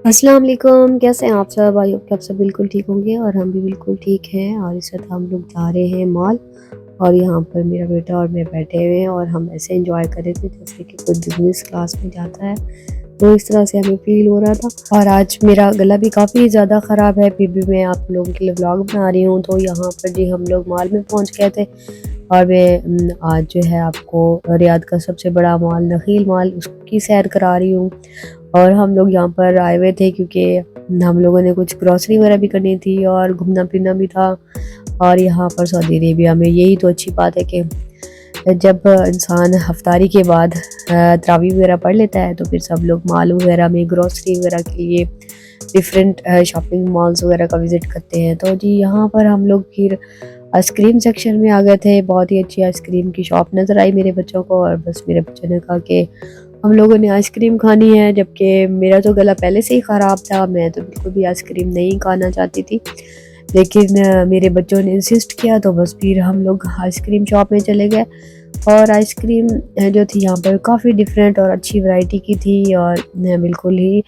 अस्सलाम वालेकुम, कैसे हैं आप सब? आई होप कि आप सब बिल्कुल ठीक होंगे और हम भी बिल्कुल ठीक हैं। और इस वक्त हम लोग जा रहे हैं मॉल और यहाँ पर मेरा बेटा और मैं बैठे हुए हैं और हम ऐसे एंजॉय कर रहे थे जैसे कि कोई बिजनेस क्लास में जाता है। तो इस तरह से हमें फील हो रहा था और आज मेरा गला भी काफ़ी ज़्यादा ख़राब है, फिर भी मैं आप लोगों के लिए व्लॉग बना रही हूँ। तो यहाँ पर जी हम लोग मॉल में पहुँच गए थे और मैं आज जो है आपको रियाद का सबसे बड़ा मॉल नखील मॉल उसकी सैर करा रही हूँ। और हम लोग यहाँ पर आए हुए थे क्योंकि हम लोगों ने कुछ ग्रॉसरी वगैरह भी करनी थी और घूमना फिरना भी था। और यहाँ पर सऊदी अरेबिया में यही तो अच्छी बात है कि जब इंसान हफ्तारी के बाद तरावी वगैरह पढ़ लेता है तो फिर सब लोग मॉल वगैरह में ग्रॉसरी वगैरह के लिए डिफरेंट शॉपिंग मॉल्स वगैरह का विज़िट करते हैं। तो जी यहाँ पर हम लोग फिर आइसक्रीम सेक्शन में आ गए थे। बहुत ही अच्छी आइसक्रीम की शॉप नज़र आई मेरे बच्चों को और बस मेरे बच्चों ने कहा कि हम लोगों ने आइसक्रीम खानी है, जबकि मेरा तो गला पहले से ही ख़राब था। मैं तो बिल्कुल भी आइसक्रीम नहीं खाना चाहती थी, लेकिन मेरे बच्चों ने इंसिस्ट किया तो बस फिर हम लोग आइसक्रीम शॉप में चले गए। और आइसक्रीम जो थी यहाँ पर काफ़ी डिफरेंट और अच्छी वैरायटी की थी और बिल्कुल ही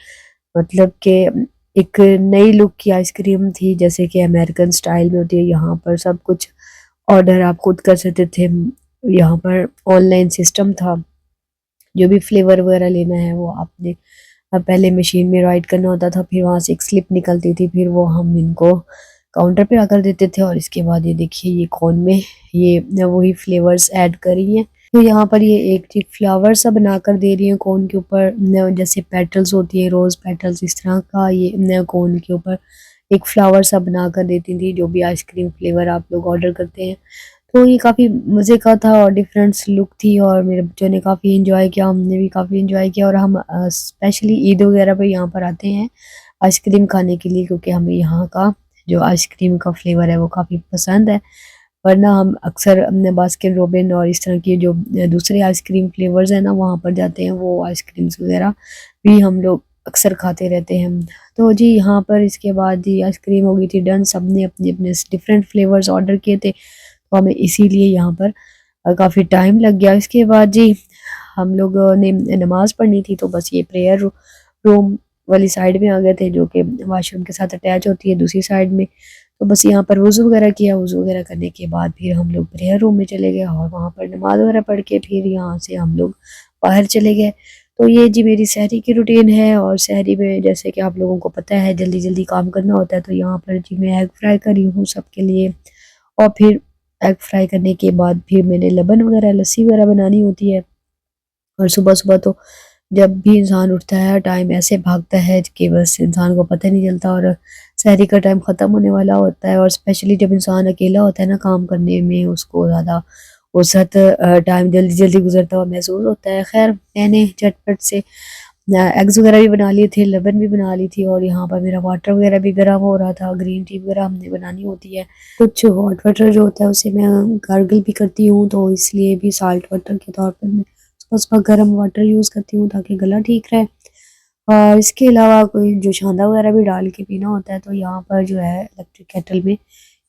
मतलब कि एक नई लुक की आइसक्रीम थी, जैसे कि अमेरिकन स्टाइल में होती है। यहाँ पर सब कुछ ऑर्डर आप खुद कर सकते थे। यहाँ पर ऑनलाइन सिस्टम था, जो भी फ्लेवर वगैरह लेना है वो आपने पहले मशीन में राइट करना होता था, फिर वहाँ से एक स्लिप निकलती थी, फिर वो हम इनको काउंटर पे आकर देते थे। और इसके बाद ये देखिए ये कोन में ये वही फ्लेवर्स ऐड करी हैं। तो यहाँ पर ये एक थी फ्लावर सा बनाकर दे रही है कोन के ऊपर, जैसे पेटल्स होती है रोज़ पेटल्स, इस तरह का ये कोन के ऊपर एक फ्लावर सा बनाकर देती थी जो भी आइसक्रीम फ्लेवर आप लोग ऑर्डर करते हैं। तो ये काफ़ी मज़े का था और डिफरेंट लुक थी और मेरे बच्चों ने काफ़ी एंजॉय किया, हमने भी काफ़ी एंजॉय किया। और हम स्पेशली ईद वगैरह पे यहाँ पर आते हैं आइसक्रीम खाने के लिए, क्योंकि हमें यहाँ का जो आइसक्रीम का फ्लेवर है वो काफ़ी पसंद है। वरना हम अक्सर हमने बास्किन रॉबिन और इस तरह की जो दूसरे आइसक्रीम फ्लेवर्स हैं ना वहाँ पर जाते हैं, वो आइसक्रीम्स वगैरह भी हम लोग अक्सर खाते रहते हैं। तो जी यहाँ पर इसके बाद जी आइसक्रीम हो गई थी डन, सबने अपने अपने डिफरेंट फ्लेवर्स ऑर्डर किए थे, तो हमें इसीलिए यहाँ पर काफ़ी टाइम लग गया। इसके बाद जी हम लोगों ने नमाज़ पढ़नी थी, तो बस ये प्रेयर रूम वाली साइड में आ गए थे, जो कि वॉशरूम के साथ अटैच होती है दूसरी साइड में। तो बस यहाँ पर वज़ू वगैरह किया, वज़ू वगैरह करने के बाद फिर हम लोग प्रेयर रूम में चले गए और वहाँ पर नमाज़ वगैरह पढ़ के फिर यहाँ से हम लोग बाहर चले गए। तो ये जी मेरी सहरी की रूटीन है। और सहरी में जैसे कि आप लोगों को पता है जल्दी जल्दी काम करना होता है, तो यहाँ पर जी मैं एग फ्राई करी हूँ सबके लिए। और फिर एग फ्राई करने के बाद फिर मैंने लबन वगैरह लस्सी वगैरह बनानी होती है। और सुबह-सुबह तो जब भी इंसान उठता है टाइम ऐसे भागता है कि बस इंसान को पता नहीं चलता और सहरी का टाइम ख़त्म होने वाला होता है। और स्पेशली जब इंसान अकेला होता है ना काम करने में, उसको ज़्यादा वसअत टाइम जल्दी-जल्दी गुज़रता हुआ महसूस होता है। ख़ैर मैंने झटपट से एग्स वगैरह भी बना लिए थे, लबन भी बना ली थी और यहाँ पर मेरा वाटर वगैरह भी गर्म हो रहा था, ग्रीन टी वगैरह हमने बनानी होती है। कुछ हॉट वाटर जो होता है उसे मैं गार्गल भी करती हूँ, तो इसलिए भी साल्ट वाटर के तौर पर मैं सुबह-सुबह गर्म वाटर यूज़ करती हूँ ताकि गला ठीक रहे। और इसके अलावा कोई जो छांदा वगैरह भी डाल के पीना होता है, तो यहाँ पर जो है इलेक्ट्रिक केटल में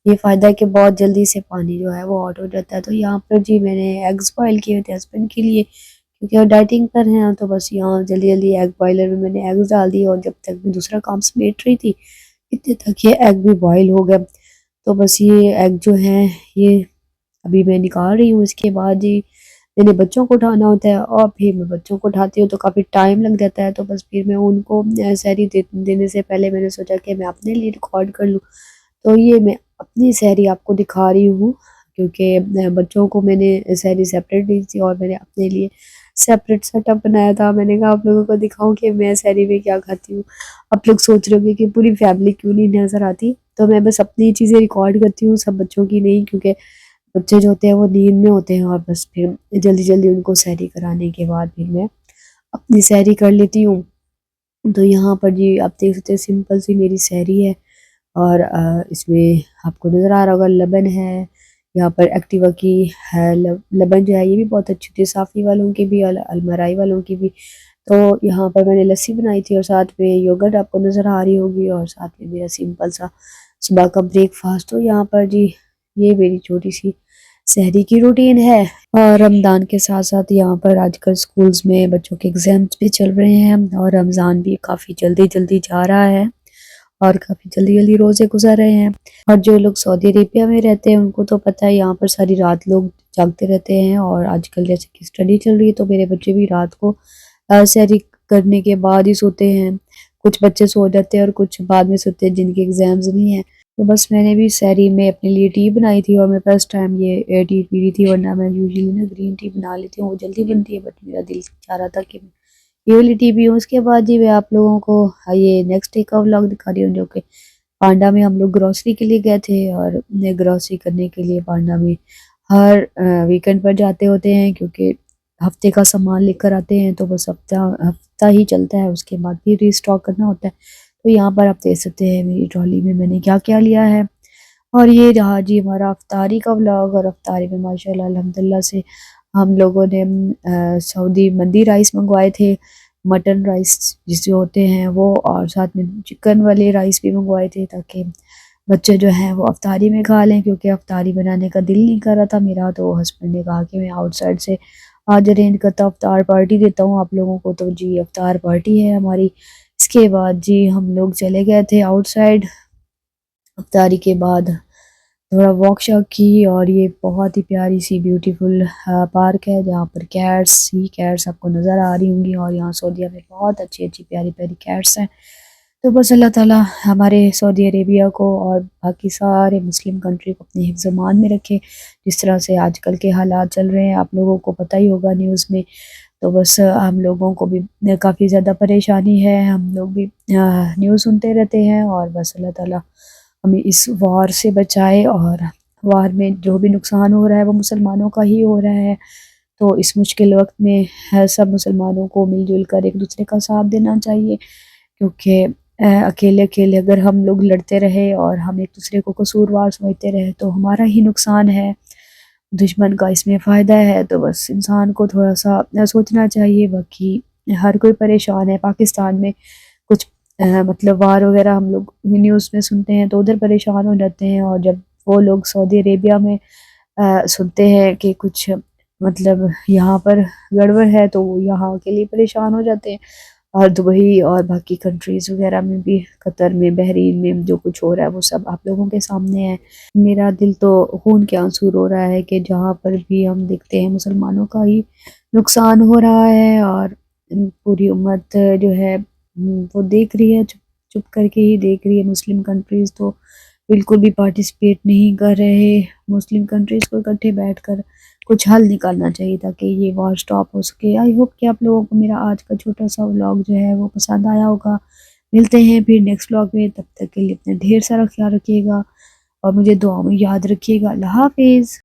ये फ़ायदा है कि बहुत जल्दी से पानी जो है वो हॉट हो जाता है। तो यहाँ पर जी मैंने एग्स बॉयल किए थे हस्बैंड के लिए, क्योंकि वो डाइटिंग पर हैं, तो बस यहाँ जल्दी-जल्दी एग बॉयलर में मैंने एग्स डाल दिए और जब तक मैं दूसरा काम समेट रही थी, इतने तक ये एग भी बॉयल हो गए। तो बस ये एग जो हैं ये अभी मैं निकाल रही हूँ। इसके बाद जी मैंने बच्चों को उठाना होता है और फिर मैं बच्चों को उठाती हूँ तो काफ़ी टाइम लग जाता है, तो बस फिर मैं उनको सहरी देने से पहले मैंने सोचा कि मैं अपने लिए रिकॉर्ड कर लूँ। तो ये मैं अपनी सहरी आपको दिखा रही हूँ, क्योंकि बच्चों को मैंने सहरी सेपरेट दी थी और मैंने अपने लिए सेपरेट सेटअप बनाया था। मैंने कहा आप लोगों को दिखाऊँ कि मैं सहरी में क्या खाती हूँ। आप लोग सोच रहे होंगे कि पूरी फैमिली क्यों नहीं नज़र आती, तो मैं बस अपनी चीज़ें रिकॉर्ड करती हूँ, सब बच्चों की नहीं, क्योंकि बच्चे जो होते हैं वो नींद में होते हैं और बस फिर जल्दी-जल्दी उनको सहरी कराने के बाद फिर मैं अपनी सहरी कर लेती हूँ। तो यहाँ पर जी आप देख सकते हैं सिंपल सी मेरी सहरी है और इसमें आपको नज़र आ रहा होगा लबन है, यहाँ पर एक्टिवा की है। लबन जो है ये भी बहुत अच्छी होती है, साफ़ी वालों की भी और अलमराई वालों की भी। तो यहाँ पर मैंने लस्सी बनाई थी और साथ में योगर्ट आपको नज़र आ रही होगी और साथ में मेरा सिंपल सा सुबह का ब्रेकफ़ास्ट। तो यहाँ पर जी ये मेरी छोटी-सी सहरी की रूटीन है। और रमज़ान के साथ-साथ यहाँ पर आजकल स्कूल्स में बच्चों के एग्ज़ाम्स भी चल रहे हैं और रमज़ान भी काफ़ी जल्दी-जल्दी जा रहा है और काफ़ी जल्दी-जल्दी रोज़े गुज़र रहे हैं। और जो लोग सऊदी अरेबिया में रहते हैं उनको तो पता है, यहाँ पर सारी रात लोग जागते रहते हैं और आजकल जैसे कि स्टडी चल रही है तो मेरे बच्चे भी रात को सहरी करने के बाद ही सोते हैं। कुछ बच्चे सो जाते हैं और कुछ बाद में सोते हैं जिनके एग्ज़ाम्स नहीं हैं। तो बस मैंने भी सहरी में अपने लिए टी बनाई थी और मैं फर्स्ट टाइम ये टी पी रही थी, वरना मैं यूजुअली ना ग्रीन टी बना लेती हूँ, वो जल्दी बनती है, बट मेरा दिल चाह रहा था कि ये वाली टी पीऊँ। उसके बाद जी मैं आप लोगों को ये नेक्स्ट डे का व्लॉग दिखा रही हूँ, जो कि पांडा में हम लोग ग्रोसरी के लिए गए थे और ग्रोसरी करने के लिए पांडा में हर वीकेंड पर जाते होते हैं, क्योंकि हफ्ते का सामान लेकर आते हैं तो बस हफ्ता हफ्ता ही चलता है, उसके बाद भी रीस्टॉक करना होता है। तो यहाँ पर आप देख सकते हैं मेरी ट्रॉली में मैंने क्या-क्या लिया है। और ये रहा जी हमारा अफ्तारी का व्लॉग। और अफ्तारी में माशाल्लाह अल्हम्दुलिल्लाह से हम लोगों ने सऊदी मंदी राइस मंगवाए थे, मटन राइस जिसे होते हैं वो, और साथ में चिकन वाले राइस भी मंगवाए थे ताकि बच्चे जो हैं वो अफ्तारी में खा लें, क्योंकि अफ्तारी बनाने का दिल नहीं कर रहा था मेरा। तो हस्बैंड ने कहा कि मैं आउटसाइड से आज अरेंज करता हूँ, अफ्तार पार्टी देता हूँ आप लोगों को। तो जी अफ्तार पार्टी है हमारी। इसके बाद जी हम लोग चले गए थे आउटसाइड अफ्तारी के बाद, थोड़ा वॉक शॉक की। और ये बहुत ही प्यारी सी ब्यूटीफुल पार्क है जहाँ पर कैट्स ही कैट्स आपको नज़र आ रही होंगी, और यहाँ सऊदीया में बहुत अच्छी अच्छी प्यारी प्यारी कैट्स हैं। तो बस अल्लाह ताला हमारे सऊदी अरेबिया को और बाकी सारे मुस्लिम कंट्री को अपने हिफ्ज़ मान में रखे। जिस तरह से आजकल के हालात चल रहे हैं आप लोगों को पता ही होगा न्यूज़ में। तो बस हम लोगों को भी काफ़ी ज़्यादा परेशानी है, हम लोग भी न्यूज़ सुनते रहते हैं। और बस अल्लाह ताला हमें इस वार से बचाए, और वार में जो भी नुकसान हो रहा है वो मुसलमानों का ही हो रहा है। तो इस मुश्किल वक्त में सब मुसलमानों को मिलजुल कर एक दूसरे का साथ देना चाहिए, क्योंकि अकेले अकेले अगर हम लोग लड़ते रहे और हम एक दूसरे को कसूरवार समझते रहे तो हमारा ही नुकसान है, दुश्मन का इसमें फ़ायदा है। तो बस इंसान को थोड़ा सा सोचना चाहिए। बाकी हर कोई परेशान है। पाकिस्तान में कुछ मतलब वार वगैरह हम लोग न्यूज़ में सुनते हैं तो उधर परेशान हो जाते हैं, और जब वो लोग सऊदी अरेबिया में सुनते हैं कि कुछ मतलब यहाँ पर गड़बड़ है तो वो यहाँ के लिए परेशान हो जाते हैं। और दुबई और बाकी कंट्रीज़ वगैरह में भी, कतर में, बहरीन में जो कुछ हो रहा है वो सब आप लोगों के सामने है। मेरा दिल तो खून के आंसू रो रहा है कि जहाँ पर भी हम देखते हैं मुसलमानों का ही नुकसान हो रहा है, और पूरी उम्मत जो है वो देख रही है, चुप चुप करके ही देख रही है। मुस्लिम कंट्रीज़ तो बिल्कुल भी पार्टिसिपेट नहीं कर रहे। मुस्लिम कंट्रीज़ को इकट्ठे बैठकर कुछ हल निकालना चाहिए ताकि ये वॉर स्टॉप हो सके। आई होप कि आप लोगों को मेरा आज का छोटा-सा व्लॉग जो है वो पसंद आया होगा। मिलते हैं फिर नेक्स्ट व्लॉग में, तब तक के लिए अपना ढेर सारा ख्याल रखिएगा और मुझे दुआ में याद रखिएगा। अल्लाह हाफ़िज़।